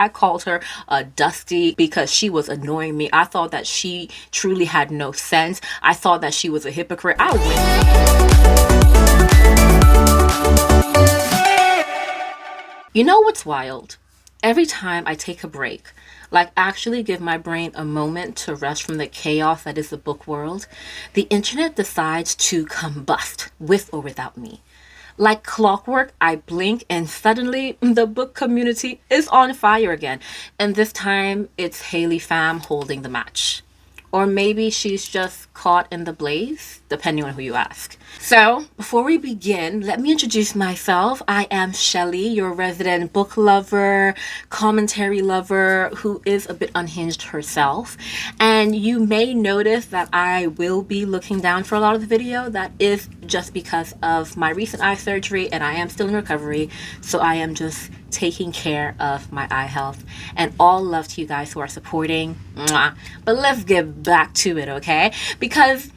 I called her a Dusty because she was annoying me. I thought that she truly had no sense. I thought that she was a hypocrite. I went. You know what's wild? Every time I take a break, like actually give my brain a moment to rest from the chaos that is the book world, the internet decides to combust with or without me. Like clockwork, I blink and suddenly the book community is on fire again. And this time it's Haley Pham holding the match. Or maybe she's just caught in the blaze, depending on who you ask. So, before we begin, let me introduce myself. I am Shelly, your resident book lover, commentary lover, who is a bit unhinged herself. And you may notice that I will be looking down for a lot of the video. That is just because of my recent eye surgery, and I am still in recovery. So I am just taking care of my eye health, and all love to you guys who are supporting. Mwah. But let's get back to it, okay? Because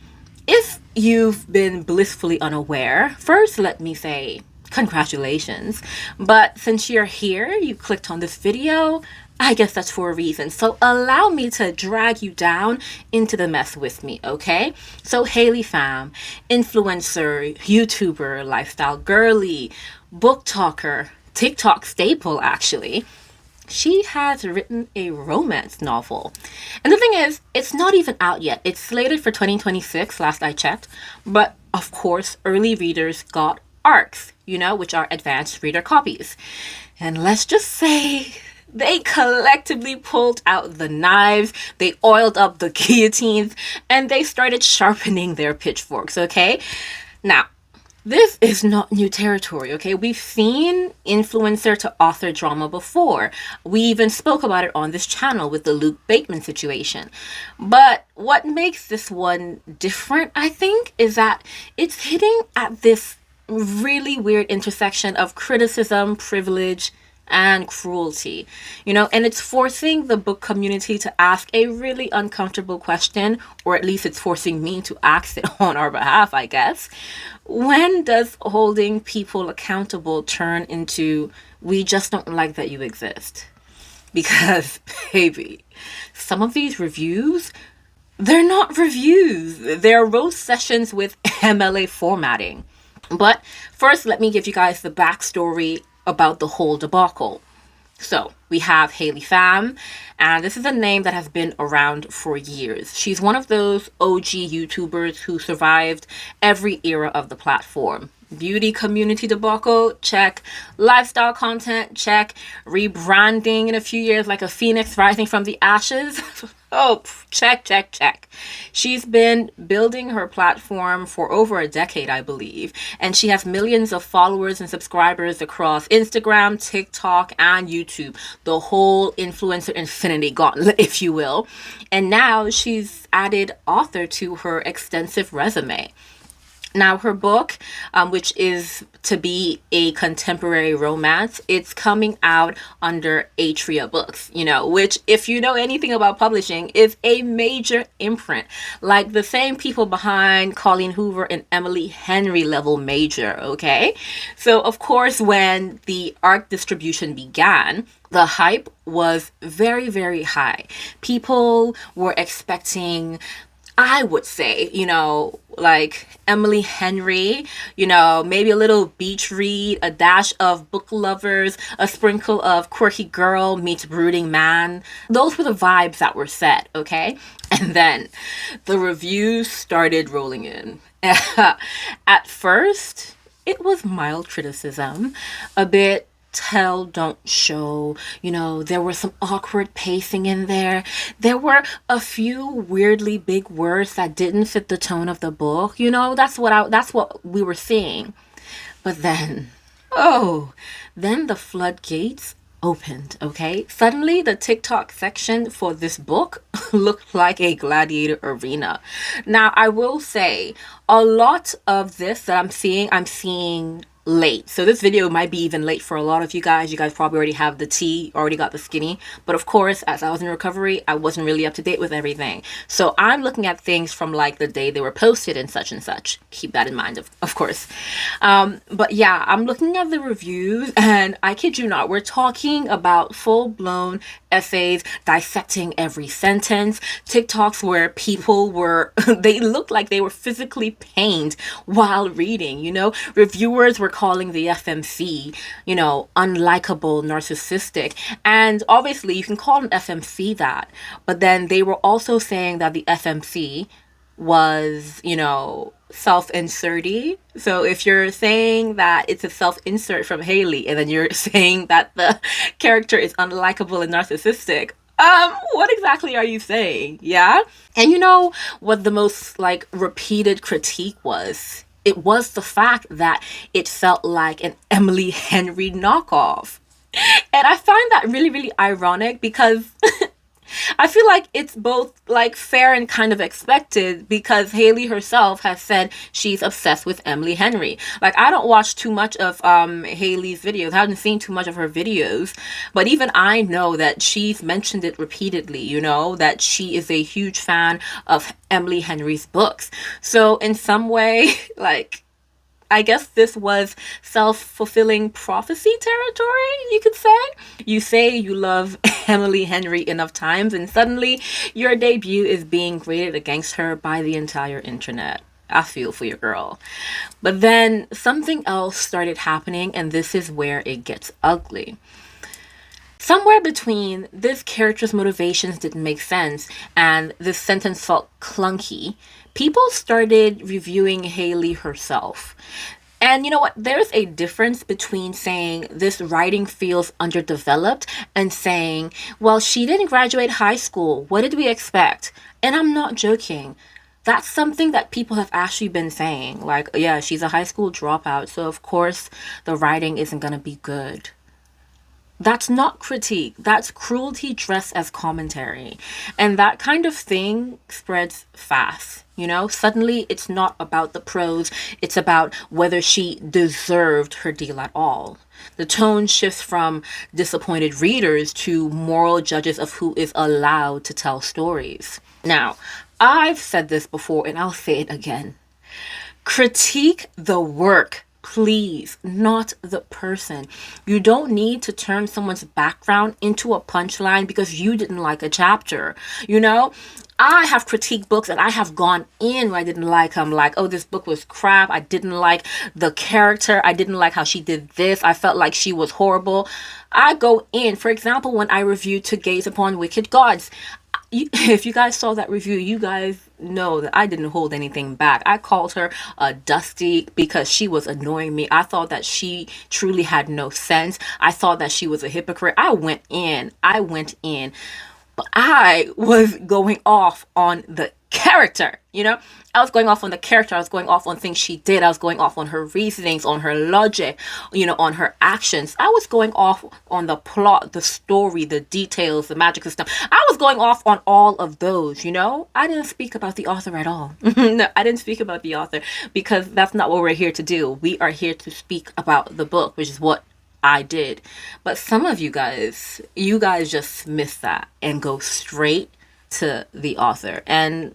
if you've been blissfully unaware, first let me say congratulations. But since you're here, you clicked on this video, I guess that's for a reason. So allow me to drag you down into the mess with me, okay? So Haley Pham, influencer, YouTuber, lifestyle girly, book talker, TikTok staple actually. She has written a romance novel. And the thing is, it's not even out yet. It's slated for 2026, last I checked. But of course, early readers got ARCs, which are advanced reader copies. And let's just say they collectively pulled out the knives, they oiled up the guillotines, and they started sharpening their pitchforks, okay? Now, this is not new territory, okay? We've seen influencer to author drama before. We even spoke about it on this channel with the Luke Bateman situation. But what makes this one different, I think, is that it's hitting at this really weird intersection of criticism, privilege, and cruelty, and it's forcing the book community to ask a really uncomfortable question, or at least it's forcing me to ask it on our behalf, I guess. When does holding people accountable turn into, we just don't like that you exist? Because, baby, some of these reviews, they're not reviews. They're roast sessions with MLA formatting. But first, let me give you guys the backstory about the whole debacle. So we have Haley Pham, and this is a name that has been around for years. She's one of those OG YouTubers who survived every era of the platform. Beauty community debacle, check. Lifestyle content, check. Rebranding in a few years like a phoenix rising from the ashes. Oh, check, check, check. She's been building her platform for over a decade, I believe, and she has millions of followers and subscribers across Instagram, TikTok, and YouTube. The whole influencer infinity gauntlet, if you will. And now she's added author to her extensive resume. Now, her book, which is to be a contemporary romance, it's coming out under Atria Books, which, if you know anything about publishing, is a major imprint. Like the same people behind Colleen Hoover and Emily Henry level major, okay? So, of course, when the ARC distribution began, the hype was very, very high. People were expecting, I would say, like Emily Henry, maybe a little beach read, a dash of book lovers, a sprinkle of quirky girl meets brooding man. Those were the vibes that were set, okay? And then the reviews started rolling in. At first, it was mild criticism, a bit tell, don't show. There was some awkward pacing in there. There were a few weirdly big words that didn't fit the tone of the book. That's what we were seeing. But then the floodgates opened, okay? Suddenly, the TikTok section for this book looked like a gladiator arena. Now, I will say, a lot of this that I'm seeing late. So this video might be even late for a lot of you guys. You guys probably already have the tea, already got the skinny. But of course, as I was in recovery, I wasn't really up to date with everything. So I'm looking at things from like the day they were posted and such and such. Keep that in mind, of course. But yeah, I'm looking at the reviews and I kid you not, we're talking about full-blown essays dissecting every sentence, TikToks where people were, they looked like they were physically pained while reading, you know? Reviewers were calling the FMC, you know, unlikable, narcissistic. And obviously you can call an FMC that, but then they were also saying that the FMC was, you know, self-inserty. So if you're saying that it's a self-insert from Haley and then you're saying that the character is unlikable and narcissistic, what exactly are you saying? Yeah? And you know what the most like repeated critique was? It was the fact that it felt like an Emily Henry knockoff. And I find that really, really ironic because I feel like it's both like fair and kind of expected because Haley herself has said she's obsessed with Emily Henry. Like I don't watch too much of Haley's videos. I haven't seen too much of her videos, but even I know that she's mentioned it repeatedly, you know, that she is a huge fan of Emily Henry's books. So in some way, like I guess this was self-fulfilling prophecy territory, you could say. You say you love Emily Henry enough times and suddenly your debut is being graded against her by the entire internet. I feel for your girl. But then something else started happening and this is where it gets ugly. Somewhere between this character's motivations didn't make sense and this sentence felt clunky, people started reviewing Haley herself. And you know what? There's a difference between saying this writing feels underdeveloped and saying, well, she didn't graduate high school. What did we expect? And I'm not joking. That's something that people have actually been saying. Like, yeah, she's a high school dropout, so of course the writing isn't going to be good. That's not critique. That's cruelty dressed as commentary. And that kind of thing spreads fast. You know, suddenly it's not about the prose. It's about whether she deserved her deal at all. The tone shifts from disappointed readers to moral judges of who is allowed to tell stories. Now, I've said this before and I'll say it again. Critique the work. Please, not the person. You don't need to turn someone's background into a punchline because you didn't like a chapter. You know, I have critiqued books and I have gone in where I didn't like them. Like, oh, this book was crap. I didn't like the character. I didn't like how she did this. I felt like she was horrible. I go in. For example, when I reviewed To Gaze Upon Wicked Gods, if you guys saw that review, you guys know that I didn't hold anything back. I called her a dusty because she was annoying me. I thought that she truly had no sense. I thought that she was a hypocrite. I went in. But I was going off on the character, you know? I was going off on the character. I was going off on things she did. I was going off on her reasonings, on her logic, you know, on her actions. I was going off on the plot, the story, the details, the magic system. I was going off on all of those, you know? I didn't speak about the author at all. No, I didn't speak about the author because that's not what we're here to do. We are here to speak about the book, which is what I did. But some of you guys just miss that and go straight to the author. And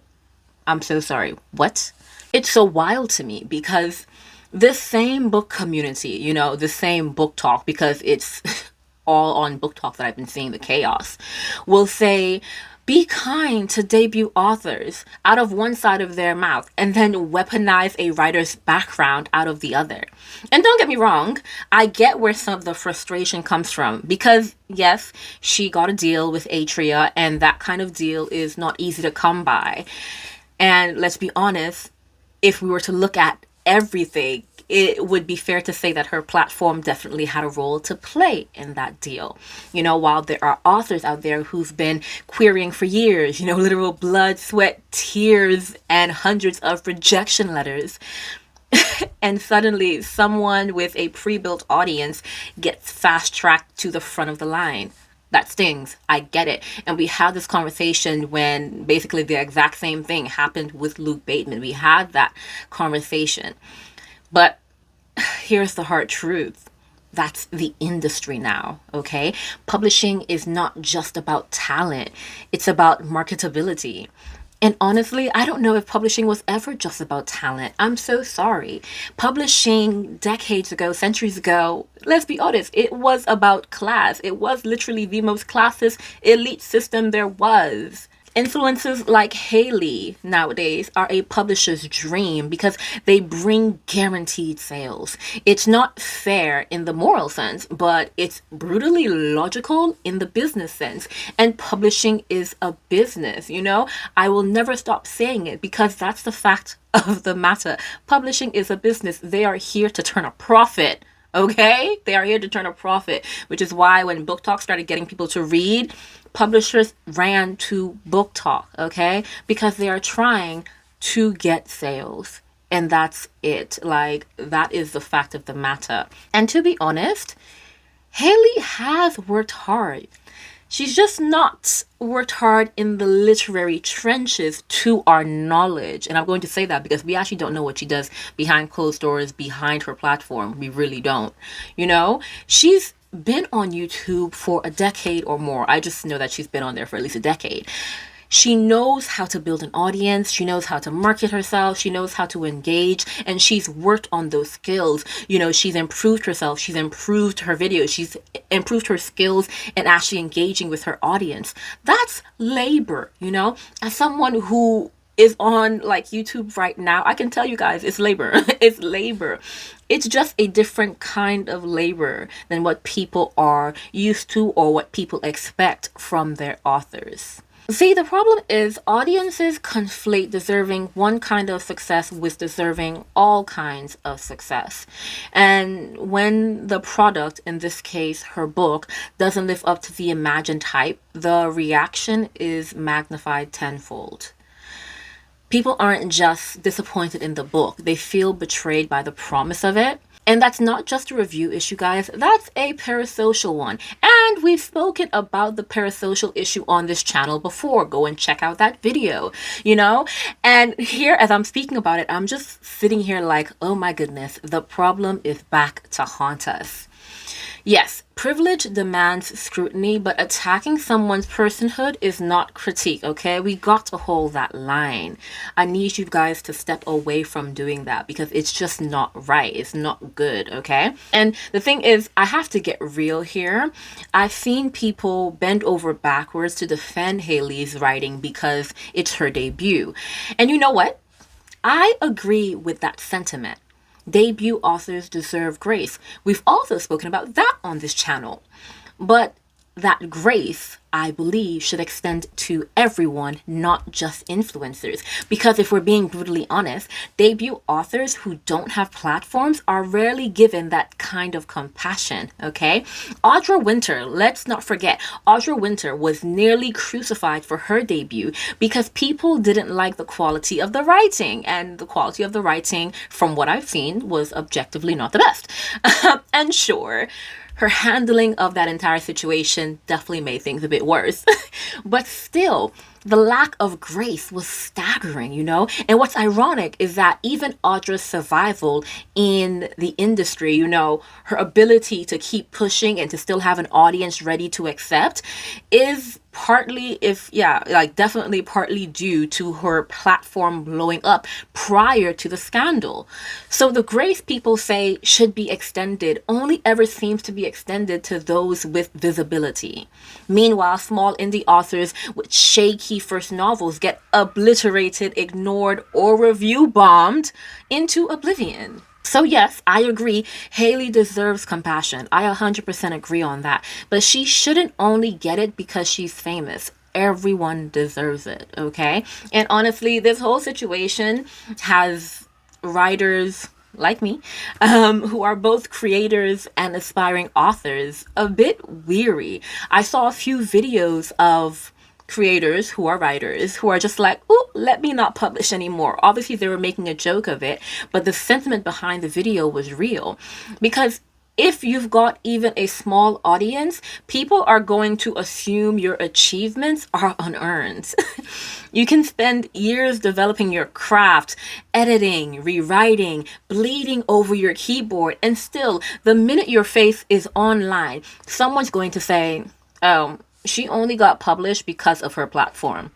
I'm so sorry. What? It's so wild to me because this same book community, you know, the same book talk, because it's all on book talk that I've been seeing the chaos, will say, be kind to debut authors out of one side of their mouth and then weaponize a writer's background out of the other. And don't get me wrong, I get where some of the frustration comes from because, yes, she got a deal with Atria and that kind of deal is not easy to come by. And let's be honest, if we were to look at everything, it would be fair to say that her platform definitely had a role to play in that deal. You know, while there are authors out there who've been querying for years, you know, literal blood, sweat, tears, and hundreds of rejection letters. And suddenly someone with a pre-built audience gets fast-tracked to the front of the line. That stings. I get it. And we had this conversation when basically the exact same thing happened with Luke Bateman. We had that conversation. But here's the hard truth. That's the industry now, okay? Publishing is not just about talent, it's about marketability. And honestly, I don't know if publishing was ever just about talent. I'm so sorry. Publishing decades ago, centuries ago, let's be honest, it was about class. It was literally the most classist elite system there was. Influencers like Haley nowadays are a publisher's dream because they bring guaranteed sales. It's not fair in the moral sense, but it's brutally logical in the business sense. And publishing is a business, you know? I will never stop saying it because that's the fact of the matter. Publishing is a business. They are here to turn a profit. Okay? They are here to turn a profit, which is why when booktok started getting people to read, publishers ran to booktok, okay? Because they are trying to get sales. And that's it. Like, that is the fact of the matter. And to be honest, Haley has worked hard. She's just not worked hard in the literary trenches to our knowledge. And I'm going to say that because we actually don't know what she does behind closed doors, behind her platform. We really don't. You know, she's been on YouTube for a decade or more. I just know that she's been on there for at least a decade. She knows how to build an audience. She knows how to market herself. She knows how to engage. And she's worked on those skills. You know, she's improved herself. She's improved her videos. She's improved her skills and actually engaging with her audience. That's labor, you know? As someone who is on like YouTube right now, I can tell you guys it's labor. It's labor. It's just a different kind of labor than what people are used to or what people expect from their authors. See, the problem is audiences conflate deserving one kind of success with deserving all kinds of success. And when the product, in this case, her book, doesn't live up to the imagined hype, the reaction is magnified tenfold. People aren't just disappointed in the book, they feel betrayed by the promise of it. And that's not just a review issue, guys. That's a parasocial one. And we've spoken about the parasocial issue on this channel before. Go and check out that video, you know? And here, as I'm speaking about it, I'm just sitting here like, oh my goodness, the problem is back to haunt us. Yes, privilege demands scrutiny, but attacking someone's personhood is not critique, okay? We got to hold that line. I need you guys to step away from doing that because it's just not right. It's not good, okay? And the thing is, I have to get real here. I've seen people bend over backwards to defend Haley's writing because it's her debut. And you know what? I agree with that sentiment. Debut authors deserve grace. We've also spoken about that on this channel. But that grace, I believe, should extend to everyone, not just influencers. Because if we're being brutally honest, debut authors who don't have platforms are rarely given that kind of compassion, okay? Audra Winter, let's not forget, Audra Winter was nearly crucified for her debut because people didn't like the quality of the writing. And the quality of the writing, from what I've seen, was objectively not the best. And sure, her handling of that entire situation definitely made things a bit worse. But still, the lack of grace was staggering, you know? And what's ironic is that even Audra's survival in the industry, you know, her ability to keep pushing and to still have an audience ready to accept is definitely partly due to her platform blowing up prior to the scandal. So the grace people say should be extended only ever seems to be extended to those with visibility. Meanwhile, small indie authors with shaky first novels get obliterated, ignored, or review bombed into oblivion. So yes, I agree, Haley deserves compassion. I 100% agree on that. But she shouldn't only get it because she's famous. Everyone deserves it, okay? And honestly, this whole situation has writers like me, who are both creators and aspiring authors, a bit weary. I saw a few videos of creators who are writers who are just like, oh, let me not publish anymore. Obviously, they were making a joke of it, but the sentiment behind the video was real because if you've got even a small audience, people are going to assume your achievements are unearned. You can spend years developing your craft, editing, rewriting, bleeding over your keyboard, and still, the minute your face is online, someone's going to say, oh, she only got published because of her platform.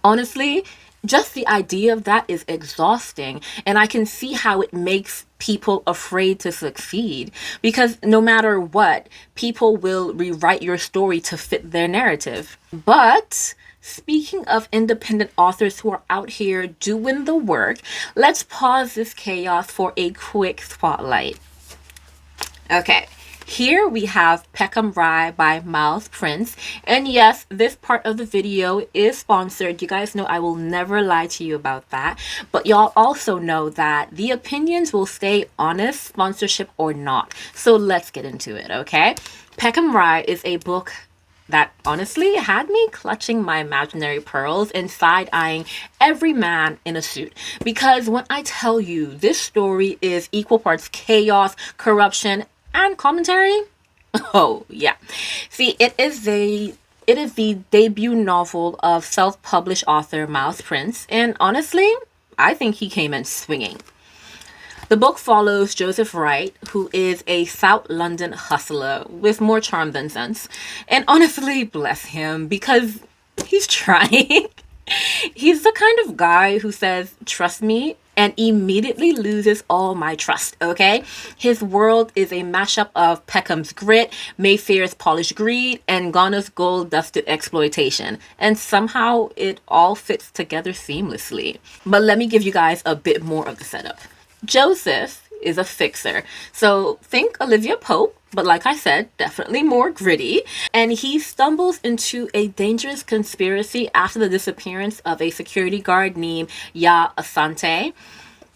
Honestly, just the idea of that is exhausting, and I can see how it makes people afraid to succeed, because no matter what, people will rewrite your story to fit their narrative. But speaking of independent authors who are out here doing the work, let's pause this chaos for a quick spotlight. Okay, here we have Peckham Rye by Miles Prince. And yes, this part of the video is sponsored. You guys know I will never lie to you about that. But y'all also know that the opinions will stay honest, sponsorship or not. So let's get into it, okay? Peckham Rye is a book that honestly had me clutching my imaginary pearls and side-eyeing every man in a suit. Because when I tell you this story is equal parts chaos, corruption, and commentary, oh yeah. See, it is the debut novel of self-published author Miles Prince, and honestly, I think he came in swinging. The book follows Joseph Wright, who is a South London hustler with more charm than sense. And honestly, bless him, because he's trying. He's the kind of guy who says, trust me, and immediately loses all my trust, okay? His world is a mashup of Peckham's grit, Mayfair's polished greed, and Ghana's gold-dusted exploitation. And somehow it all fits together seamlessly. But let me give you guys a bit more of the setup. Joseph is a fixer. So think Olivia Pope, but like I said, definitely more gritty. And he stumbles into a dangerous conspiracy after the disappearance of a security guard named Ya Asante.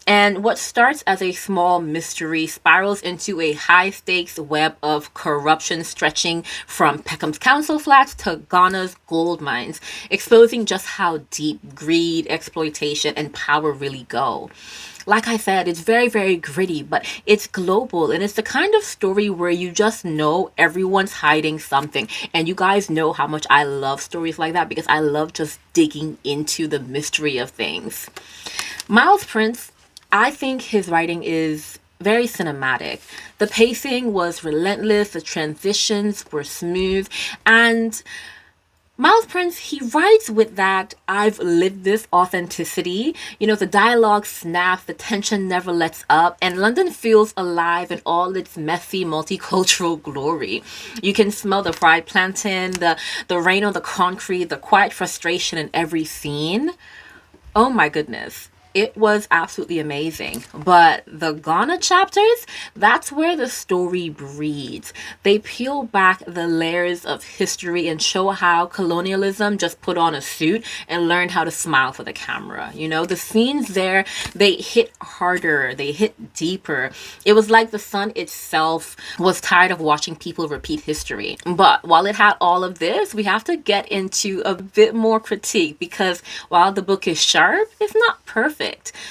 And what starts as a small mystery spirals into a high-stakes web of corruption stretching from Peckham's council flats to Ghana's gold mines, exposing just how deep greed, exploitation, and power really go. Like I said, it's very, very gritty, but it's global, and it's the kind of story where you just know everyone's hiding something. And you guys know how much I love stories like that, because I love just digging into the mystery of things. Miles Prince, I think his writing is very cinematic. The pacing was relentless, the transitions were smooth, and Miles Prince, he writes with that I've lived this authenticity. You know, the dialogue snaps, the tension never lets up, and London feels alive in all its messy, multicultural glory. You can smell the fried plantain, the rain on the concrete, the quiet frustration in every scene. Oh my goodness. It was absolutely amazing. But the Ghana chapters, that's where the story breathes. They peel back the layers of history and show how colonialism just put on a suit and learned how to smile for the camera. You know, the scenes there, they hit harder, they hit deeper. It was like the sun itself was tired of watching people repeat history. But while it had all of this, we have to get into a bit more critique, because while the book is sharp, it's not perfect.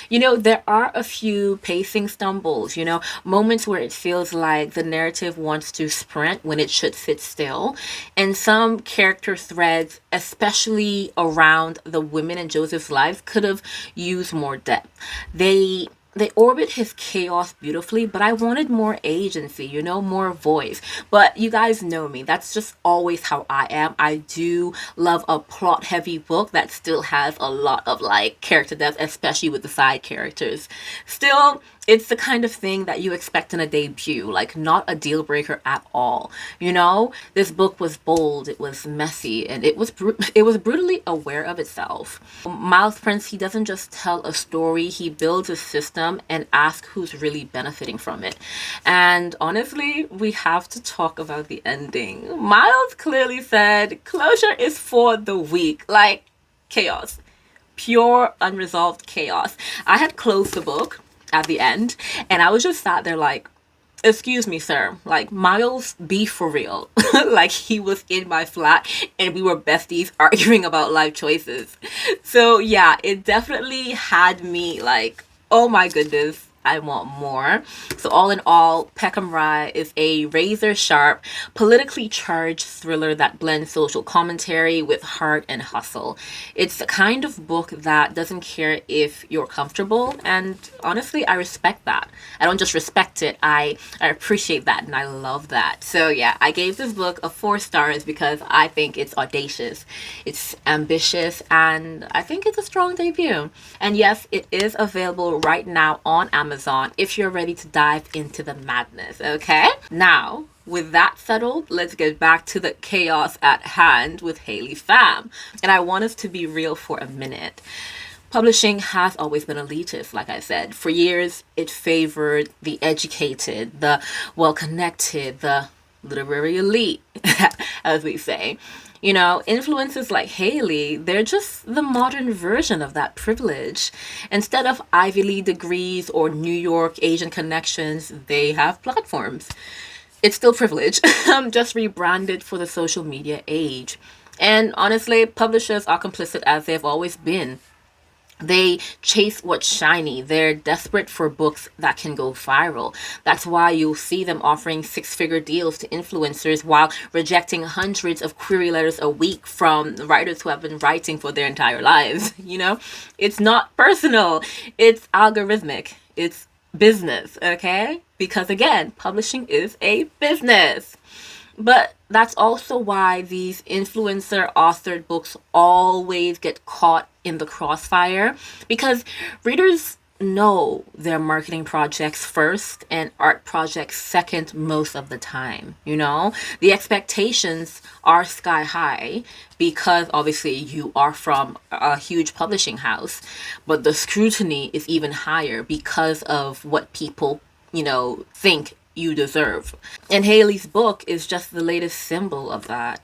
You know, there are a few pacing stumbles, you know, moments where it feels like the narrative wants to sprint when it should sit still. And some character threads, especially around the women in Joseph's life, could have used more depth. They orbit his chaos beautifully, but I wanted more agency, you know, more voice. But you guys know me. That's just always how I am. I do love a plot-heavy book that still has a lot of, like, character depth, especially with the side characters. Still, it's the kind of thing that you expect in a debut, like not a deal breaker at all. You know, this book was bold, it was messy, and it was brutally aware of itself. Miles Prince, he doesn't just tell a story, he builds a system and asks who's really benefiting from it. And honestly, we have to talk about the ending. Miles clearly said closure is for the weak. Like, chaos. Pure unresolved chaos. I had closed the book at the end, and I was just sat there like, excuse me, sir, like, Miles, be for real. Like, he was in my flat and we were besties arguing about life choices. So yeah, it definitely had me like, oh my goodness, I want more. So all in all, Peckham Rye is a razor sharp, politically charged thriller that blends social commentary with heart and hustle. It's the kind of book that doesn't care if you're comfortable, and honestly, I respect that. I don't just respect it, I appreciate that, and I love that. So yeah, I gave this book a 4 stars because I think it's audacious, it's ambitious, and I think it's a strong debut. And yes, it is available right now on Amazon if you're ready to dive into the madness, okay? Now, with that settled, let's get back to the chaos at hand with Haley Pham. And I want us to be real for a minute. Publishing has always been elitist, like I said. For years, it favored the educated, the well connected, the literary elite, as we say. You know, influencers like Haley, they're just the modern version of that privilege. Instead of Ivy League degrees or New York Asian connections, they have platforms. It's still privilege, just rebranded for the social media age. And honestly, publishers are complicit as they've always been. They chase what's shiny. They're desperate for books that can go viral. That's why you'll see them offering 6-figure deals to influencers while rejecting hundreds of query letters a week from writers who have been writing for their entire lives. You know, it's not personal, it's algorithmic, it's business, okay? Because again, publishing is a business. But that's also why these influencer authored books always get caught in the crossfire, because readers know their marketing projects first and art projects second most of the time. You know, the expectations are sky high because obviously you are from a huge publishing house, but the scrutiny is even higher because of what people, you know, think you deserve. And Haley's book is just the latest symbol of that.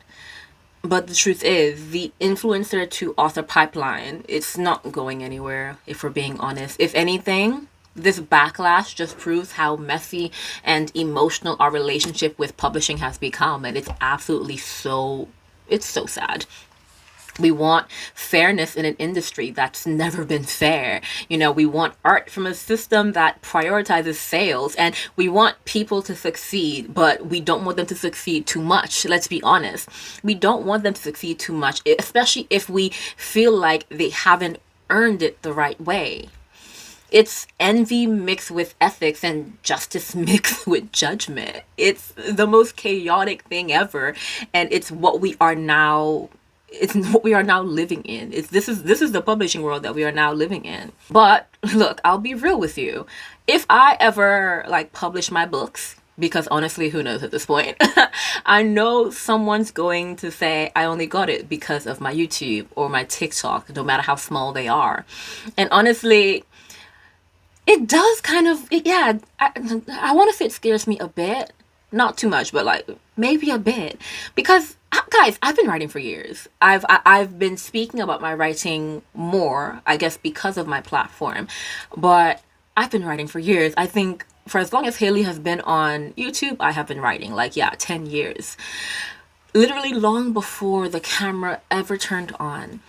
But the truth is, the influencer to author pipeline, it's not going anywhere, if we're being honest. If anything, this backlash just proves how messy and emotional our relationship with publishing has become. And it's so sad. We want fairness in an industry that's never been fair. You know, we want art from a system that prioritizes sales, and we want people to succeed, but we don't want them to succeed too much. Let's be honest. We don't want them to succeed too much, especially if we feel like they haven't earned it the right way. It's envy mixed with ethics and justice mixed with judgment. It's the most chaotic thing ever, and it's what we are now living in. This is the publishing world that we are now living in. But look, I'll be real with you. If I ever like publish my books, because honestly, who knows at this point, I know someone's going to say I only got it because of my YouTube or my TikTok, no matter how small they are. And honestly, it does kind of, yeah, I want to say it scares me a bit. Not too much, but like maybe a bit. Because guys, I've been writing for years. I've been speaking about my writing more, I guess, because of my platform. But I've been writing for years. I think for as long as Haley has been on YouTube, I have been writing. Like, yeah, 10 years. Literally long before the camera ever turned on.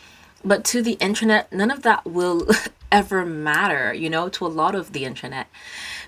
But to the internet, none of that will ever matter, you know, to a lot of the internet.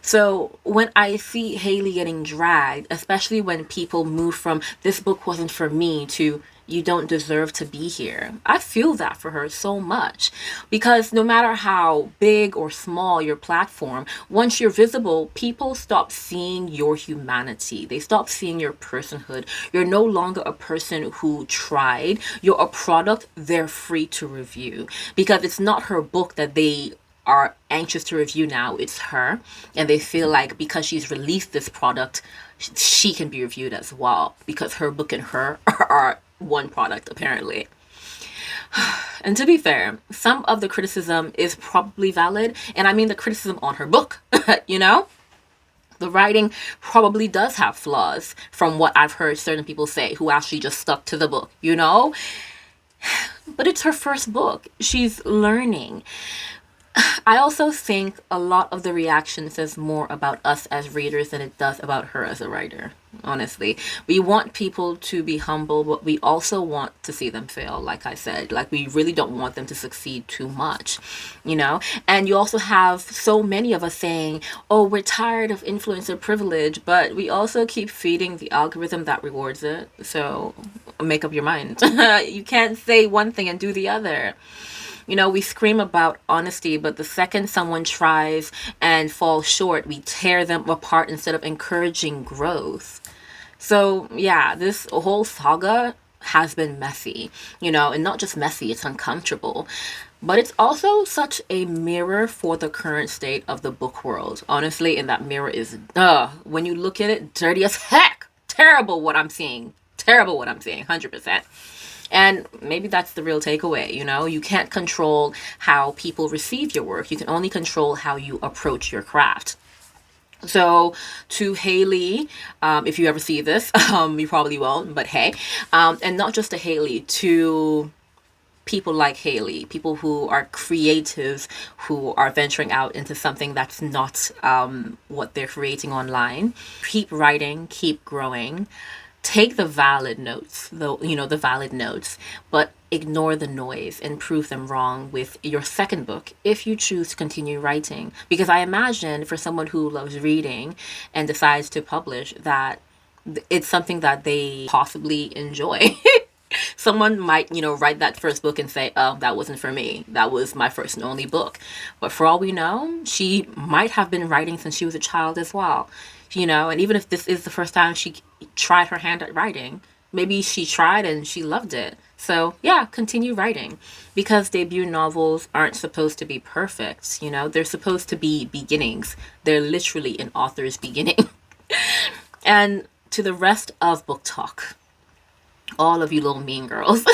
So when I see Haley getting dragged, especially when people move from this book wasn't for me to you don't deserve to be here, I feel that for her so much. Because no matter how big or small your platform, once you're visible, people stop seeing your humanity. They stop seeing your personhood. You're no longer a person who tried. You're a product they're free to review. Because it's not her book that they are anxious to review now, it's her. And they feel like because she's released this product, she can be reviewed as well. Because her book and her are one product, apparently. And to be fair, some of the criticism is probably valid. And I mean the criticism on her book, you know? The writing probably does have flaws from what I've heard certain people say who actually just stuck to the book, you know? But it's her first book. She's learning. I also think a lot of the reaction says more about us as readers than it does about her as a writer. Honestly, we want people to be humble, but we also want to see them fail. Like I said, like we really don't want them to succeed too much, you know? And you also have so many of us saying, oh, we're tired of influencer privilege, but we also keep feeding the algorithm that rewards it. So make up your mind. You can't say one thing and do the other. You know, we scream about honesty, but the second someone tries and falls short, we tear them apart instead of encouraging growth. So, yeah, this whole saga has been messy, you know, and not just messy, it's uncomfortable. But it's also such a mirror for the current state of the book world. Honestly, and that mirror is, when you look at it, dirty as heck. Terrible what I'm seeing. Terrible what I'm seeing, 100%. And maybe that's the real takeaway, you know? You can't control how people receive your work. You can only control how you approach your craft. So to Haley, if you ever see this, you probably won't, but hey. And not just to Haley, to people like Haley, people who are creatives, who are venturing out into something that's not what they're creating online. Keep writing, keep growing. Take the valid notes, the valid notes, but ignore the noise and prove them wrong with your second book if you choose to continue writing. Because I imagine for someone who loves reading and decides to publish, that it's something that they possibly enjoy. Someone might, write that first book and say, oh, that wasn't for me. That was my first and only book. But for all we know, she might have been writing since she was a child as well. And even if this is the first time she tried her hand at writing, maybe she tried and she loved it. So yeah, continue writing, because debut novels aren't supposed to be perfect. They're supposed to be beginnings. They're literally an author's beginning. And to the rest of Book Talk, all of you little mean girls,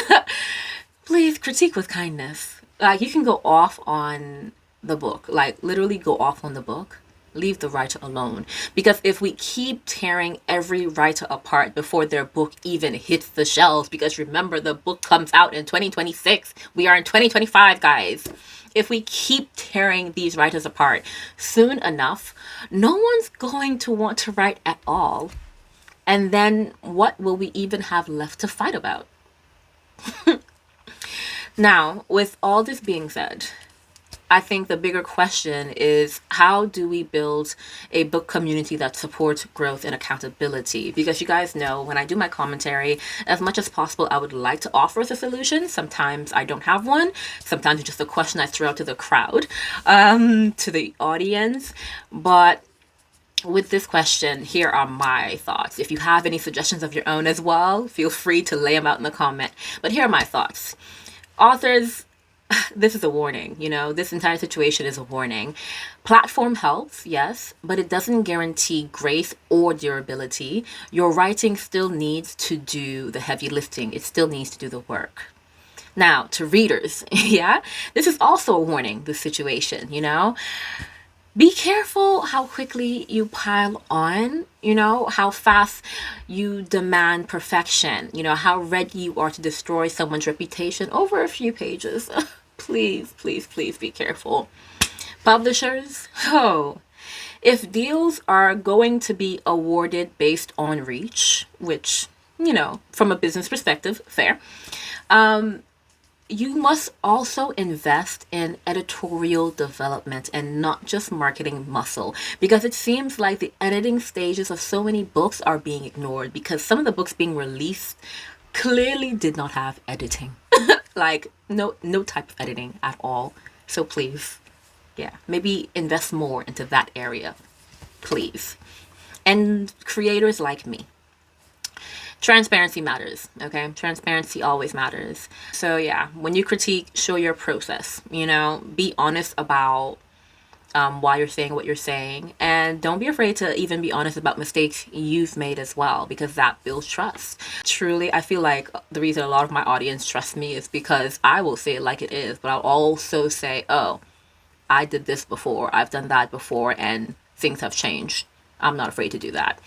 please critique with kindness. Like, you can go off on the book, like literally go off on the book. Leave the writer alone. Because if we keep tearing every writer apart before their book even hits the shelves, because remember, the book comes out in 2026. We are in 2025, guys. If we keep tearing these writers apart, soon enough, no one's going to want to write at all. And then what will we even have left to fight about? Now, with all this being said, I think the bigger question is, how do we build a book community that supports growth and accountability? Because you guys know, when I do my commentary, as much as possible, I would like to offer us a solution. Sometimes I don't have one. Sometimes it's just a question I throw out to the crowd, to the audience. But with this question, here are my thoughts. If you have any suggestions of your own as well, feel free to lay them out in the comment. But here are my thoughts. Authors, this is a warning, this entire situation is a warning. Platform helps, yes, but it doesn't guarantee grace or durability. Your writing still needs to do the heavy lifting. It still needs to do the work. Now, to readers, yeah, this is also a warning, this situation, Be careful how quickly you pile on, how fast you demand perfection, how ready you are to destroy someone's reputation over a few pages. Please, please, please be careful. Publishers, if deals are going to be awarded based on reach, which, from a business perspective, fair, you must also invest in editorial development and not just marketing muscle, because it seems like the editing stages of so many books are being ignored, because some of the books being released clearly did not have editing. Like no type of editing at all. So please, maybe invest more into that area, please. And creators like me, transparency matters, okay? Transparency always matters. So yeah, when you critique, show your process, be honest about why you're saying what you're saying, and don't be afraid to even be honest about mistakes you've made as well, because that builds trust. Truly, I feel like the reason a lot of my audience trusts me is because I will say it like it is, but I'll also say, oh, I did this before, I've done that before, and things have changed. I'm not afraid to do that.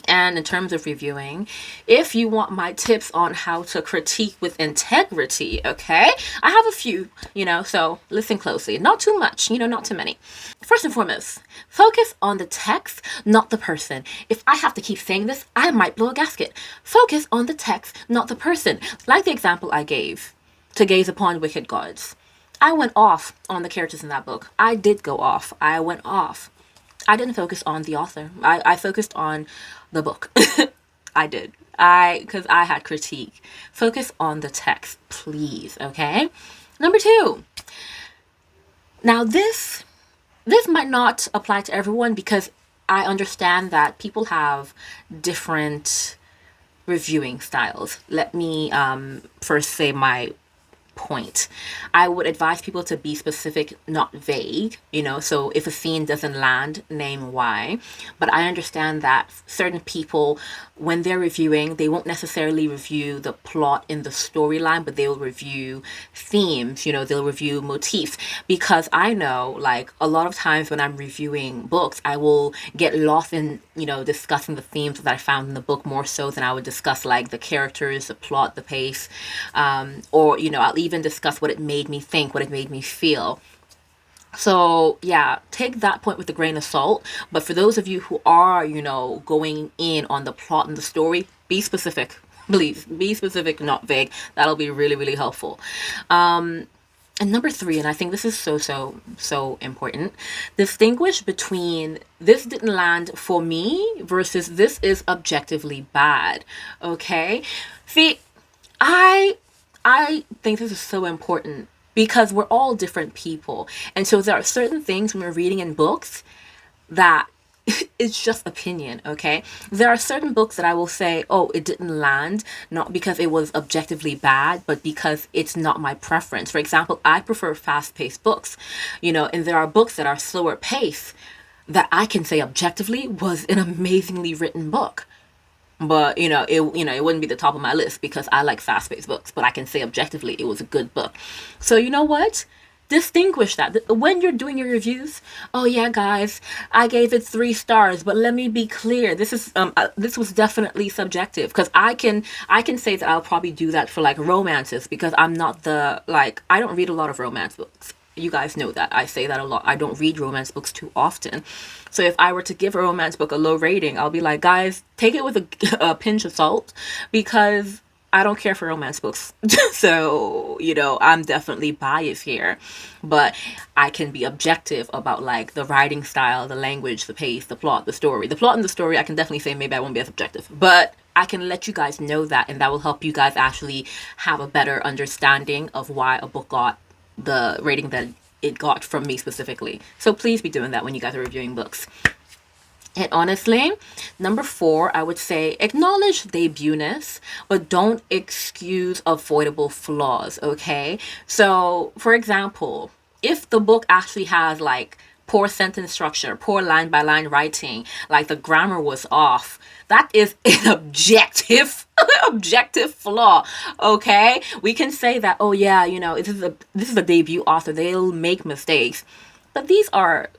And in terms of reviewing, if you want my tips on how to critique with integrity, okay, I have a few, so listen closely. Not too much, not too many. First and foremost, focus on the text, not the person. If I have to keep saying this, I might blow a gasket. Focus on the text, not the person. Like the example I gave, to gaze upon wicked gods. I went off on the characters in that book. I did go off. I went off. I didn't focus on the author. I focused on the book. I did. Because I had critique. Focus on the text, please, okay? Number 2. Now this might not apply to everyone because I understand that people have different reviewing styles. Let me first say my point. I would advise people to be specific, not vague, so if a scene doesn't land, name why. But I understand that certain people, when they're reviewing, they won't necessarily review the plot in the storyline, but they'll review themes, they'll review motifs. Because I know, like, a lot of times when I'm reviewing books, I will get lost in, discussing the themes that I found in the book more so than I would discuss, like, the characters, the plot, the pace, or, I'll even discuss what it made me think, what it made me feel. So yeah, take that point with a grain of salt. But for those of you who are, going in on the plot and the story, be specific. Please be specific, not vague. That'll be really, really helpful. And number 3, and I think this is so important, distinguish between this didn't land for me versus this is objectively bad. Okay? See, I think this is so important because we're all different people. And so there are certain things when we're reading in books that it's just opinion, okay? There are certain books that I will say, oh, it didn't land, not because it was objectively bad, but because it's not my preference. For example, I prefer fast-paced books, and there are books that are slower paced that I can say objectively was an amazingly written book. But it wouldn't be the top of my list because I like fast-paced books, but I can say objectively it was a good book. So you know what? Distinguish that when you're doing your reviews. Oh yeah, guys, I gave it 3 stars, but let me be clear. This was definitely subjective because I can say that I'll probably do that for like romances because I'm not I don't read a lot of romance books. You guys know that. I say that a lot. I don't read romance books too often. So if I were to give a romance book a low rating, I'll be like, guys, take it with a pinch of salt because I don't care for romance books. So, I'm definitely biased here. But I can be objective about like the writing style, the language, the pace, the plot, the story. The plot and the story, I can definitely say maybe I won't be as objective. But I can let you guys know that, and that will help you guys actually have a better understanding of why a book got the rating that it got from me specifically. So please be doing that when you guys are reviewing books. And honestly, number 4, I would say acknowledge debutness, but don't excuse avoidable flaws, okay? So, for example, if the book actually has like poor sentence structure, poor line by line writing, like the grammar was off, that is an objective flaw, okay? We can say that, oh yeah, this is a debut author, they'll make mistakes. But these are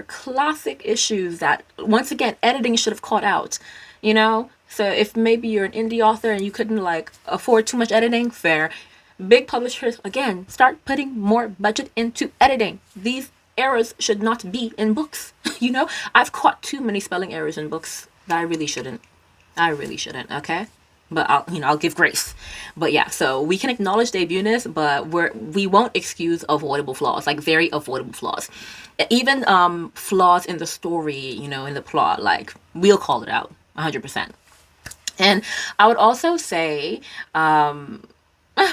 classic issues that, once again, editing should have caught out, So if maybe you're an indie author and you couldn't like afford too much editing, fair. Big publishers, again, start putting more budget into editing. These errors should not be in books. I've caught too many spelling errors in books that I really shouldn't, okay? But I'll give grace. But yeah, so we can acknowledge debutness, but we won't excuse avoidable flaws, like very avoidable flaws. Even flaws in the story, in the plot, like we'll call it out 100%. And I would also say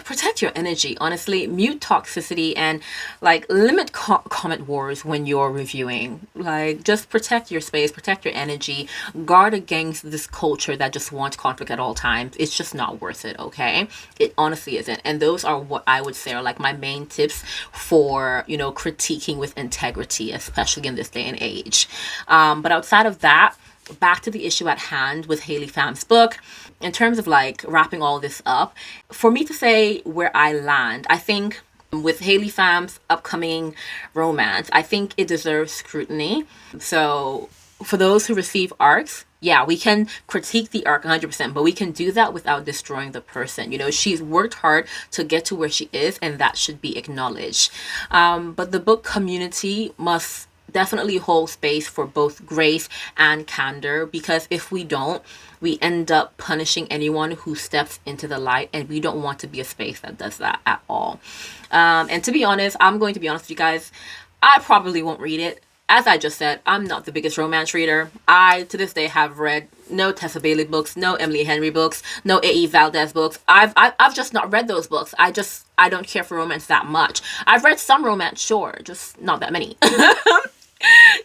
protect your energy, honestly. Mute toxicity and like limit comment wars when you're reviewing. Like just protect your space, protect your energy, guard against this culture that just wants conflict at all times. It's just not worth it, okay? It honestly isn't. And those are what I would say are like my main tips for, critiquing with integrity, especially in this day and age. But outside of that, back to the issue at hand with Haley Pham's book, in terms of like wrapping all this up, for me to say where I land, I think with Haley Pham's upcoming romance, I think it deserves scrutiny. So for those who receive arcs, yeah, we can critique the arc 100%, but we can do that without destroying the person. You know, she's worked hard to get to where she is, and that should be acknowledged. But the book community must definitely hold space for both grace and candor, because if we don't, we end up punishing anyone who steps into the light, and we don't want to be a space that does that at all. And to be honest, I'm going to be honest with you guys, I probably won't read it. As I just said, I'm not the biggest romance reader. I, to this day, have read no Tessa Bailey books, no Emily Henry books, no A.E. Valdez books. I've just not read those books. I don't care for romance that much. I've read some romance, sure, just not that many.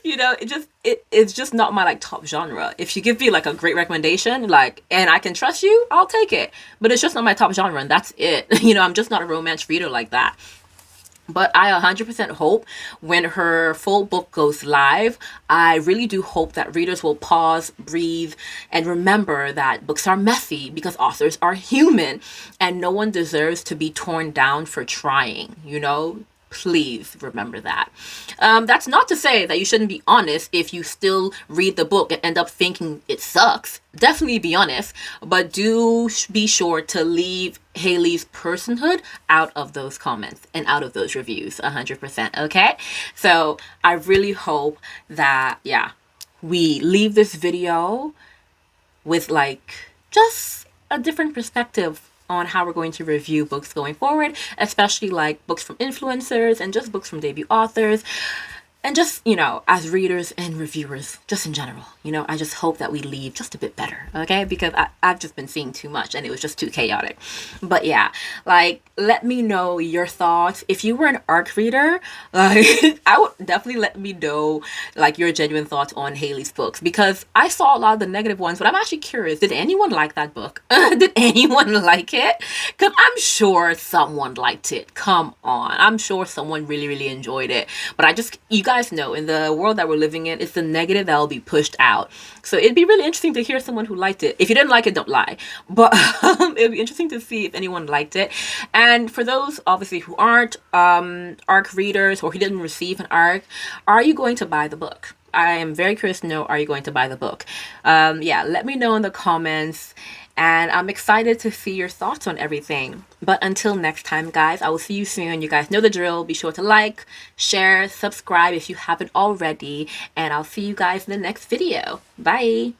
You know, it's just not my like top genre. If you give me like a great recommendation, like, and I can trust you, I'll take it. But it's just not my top genre, and that's it. You know, I'm just not a romance reader like that. But I 100% hope when her full book goes live, I really do hope that readers will pause, breathe, and remember that books are messy because authors are human, and no one deserves to be torn down for trying, you know? Please remember that. That's not to say that you shouldn't be honest if you still read the book and end up thinking it sucks. Definitely be honest, but do be sure to leave Haley's personhood out of those comments and out of those reviews 100%. Okay? So I really hope that, yeah, we leave this video with like just a different perspective on how we're going to review books going forward, especially like books from influencers and just books from debut authors. And just, you know, as readers and reviewers, just in general, you know, I just hope that we leave just a bit better, okay? Because I've just been seeing too much and it was just too chaotic. But yeah, like, let me know your thoughts. If you were an ARC reader, like, I would definitely let me know, like, your genuine thoughts on Haley's books. Because I saw a lot of the negative ones, but I'm actually curious, did anyone like that book? Did anyone like it? Because I'm sure someone liked it. Come on. I'm sure someone really, really enjoyed it. But you guys know, in the world that we're living in, it's the negative that will be pushed out. So it'd be really interesting to hear someone who liked it. If you didn't like it, don't lie. But it'd be interesting to see if anyone liked it. And for those, obviously, who aren't ARC readers or who didn't receive an ARC, are you going to buy the book? I am very curious to know, are you going to buy the book? Yeah, let me know in the comments. And I'm excited to see your thoughts on everything. But until next time, guys, I will see you soon. You guys know the drill. Be sure to like, share, subscribe if you haven't already. And I'll see you guys in the next video. Bye.